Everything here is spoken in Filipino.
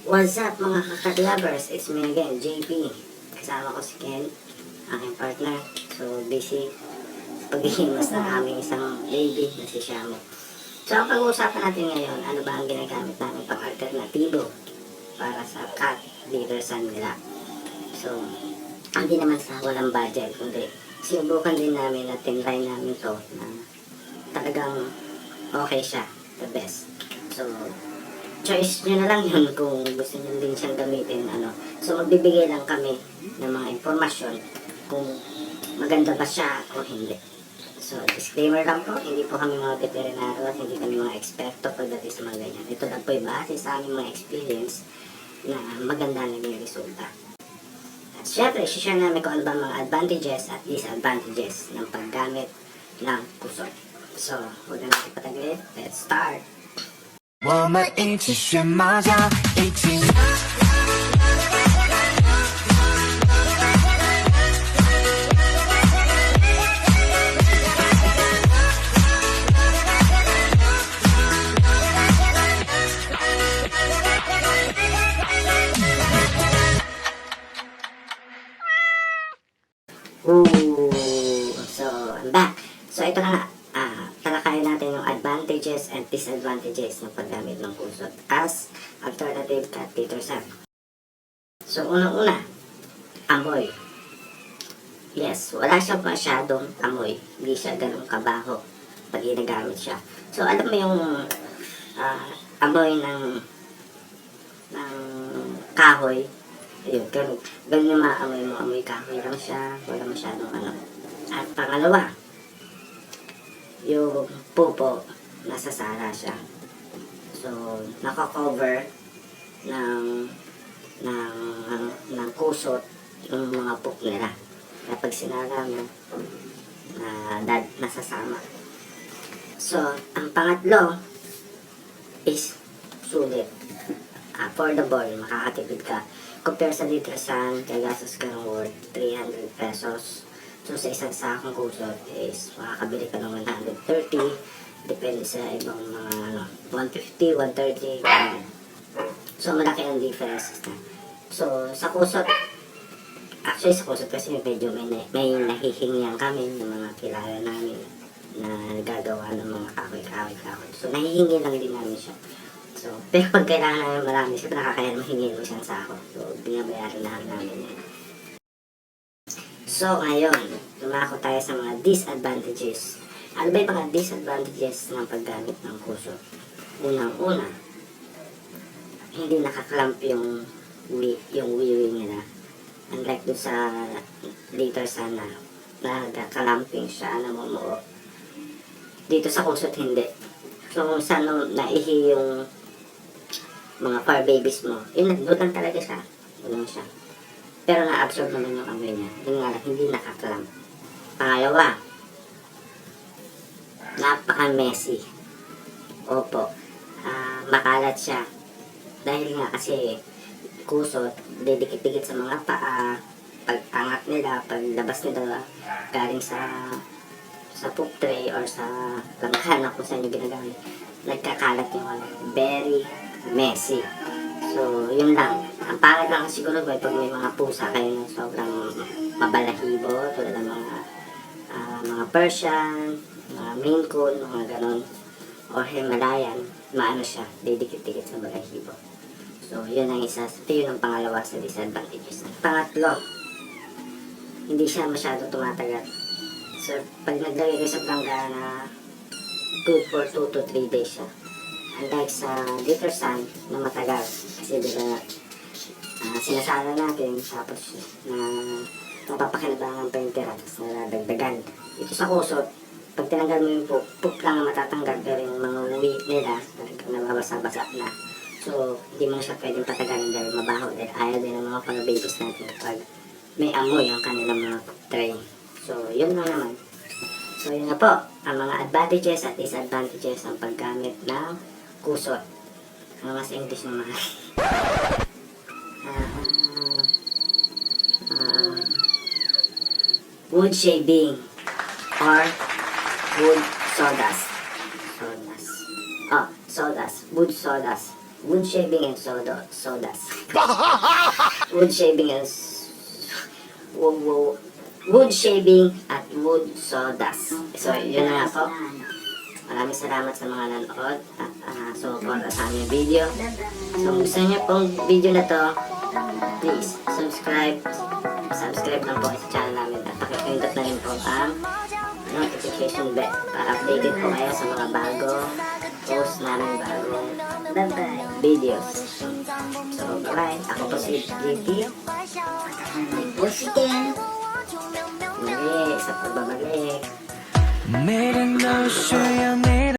What's up mga kakat lovers? It's me again, JP. Kasama ko si Ken, aking partner. So, busy sa paghihimas ng aming isang baby na si Shamo. So, ang pag-uusapan natin ngayon, ano ba ang ginagamit namin pang alternatibo para sa cat litter nila. So, hindi naman sa walang budget, kundi sinubukan din namin at tinry namin to na talagang okay siya, the best. So, choice nyo na lang yun kung gusto nyo din siyang gamitin. So, magbibigay lang kami ng mga informasyon kung maganda ba siya o hindi. So, disclaimer lang po, hindi po kami mga veterinaryo at hindi kami mga eksperto pagdating sa mga ganyan. Ito lang po yung base sa aming mga experience na maganda na yung resulta. At syempre, share namin kung ano ba mga advantages at disadvantages ng paggamit ng KUSOT. So, huwag na natin patagalin. Let's start! 我们一起学猫叫，一起。So, I'm back. So, ito na nga. Talakayin natin yung advantages and disadvantages ng paggamit ng KUSOT as alternative cat litter set. So, unang-una, amoy. Yes, wala siyang masyadong amoy. Hindi siya ganun kabaho pag ginagamit siya. So, alam mo yung amoy ng kahoy. Ayun, ganun yung maamoy mo. Amoy kahoy lang siya. Wala masyadong ano. At pangalawa, yung pupo, nasasara siya. So, nakakover ng KUSOT yung mga poop nila. Kaya pag sinara mo, nasasama. So, ang pangatlo is sulit. Affordable, makakatipid ka. Compare sa litter san, gagastos ka ng worth 300 pesos. So, sa isang sakong KUSOT is makakabili ka ng 130. Depende sa ibang mga 150, 130. So, malaki ang difference na. So, sa KUSOT, actually sa KUSOT kasi medyo may nahihingian kami ng mga kilala namin na nagagawa ng mga kahoy. So, nahihingi lang din namin siya. So, pero pag kailangan namin marami siya, nakakaya mahingi mo siyang sako. So, binabayaran na namin yan. So, ngayon, lumako tayo sa mga disadvantages. Ano ba yung mga disadvantages ng paggamit ng KUSOT? Unang-una, hindi nakaklamp yung wiwi nila. Unlike doon sa litter sana, nagkakalamping siya, namumuo. Dito sa KUSOT, hindi. So, kung saan naihi yung mga fur babies mo, yun, nagbutan talaga siya. Bulang siya. Pero na-absorb naman yung amoy niya. Yung nga lang, hindi nakaklamp. Pangalawa, napaka-messy. Opo, makalat siya. Dahil nga kasi KUSOT, didikit-dikit sa mga paa, pag-angat nila, paglabas nila, galing sa poop tray or sa langkana kung saan yung ginagamit, nagkakalat yung very messy. So, yun lang. Ang pangit lang siguro ba pag may mga pusa kayo na sobrang mabalahibo, tulad ng mga Persian, mga Maine Coon, mga ganon, or Himalayan, maano siya, didikit-dikit sa balahibo. So, yun ang isa. Ito yun ang pangalawa sa disadvantages. Pangatlo, hindi siya masyado tumatagal. So, pag naglagay kayo sa planggana, good for 2 to 3 days siya. Unlike sa litter san na matagal. Kasi diba, sinasala natin, tapos mapapakinabangan pa yung tira, tapos nadagdagan. Ito sa KUSOT, pag tinanggal mo yung poop lang ang matatanggal, pero yung mga uwi nila, nababasa-basa na. So, hindi mo siya pwedeng patagalin dahil mabaho, dahil ayaw din ng mga fur babies natin kapag may amoy ang kanilang mga tray. So, yun lang naman. So, yun na po, ang mga advantages at disadvantages ng paggamit ng KUSOT. Ano mas English naman? Wood shaving or wood sawdust. Wood sawdust. wood shaving and sodas. Wood shaving and wood shaving at wood sodas. So, yun na nga po. Maraming salamat sa mga nanood at sumuporta sa aming video. So, kung gusto niyo pong video na to, please subscribe lang po sa channel namin at pakipindot na rin po ang notification bell para updated po kayo sa mga bago post namin, bagong videos. So, bye-bye. Ako po si JP. Po si Ken. Muli sa pagbabalik. 每天都需要你的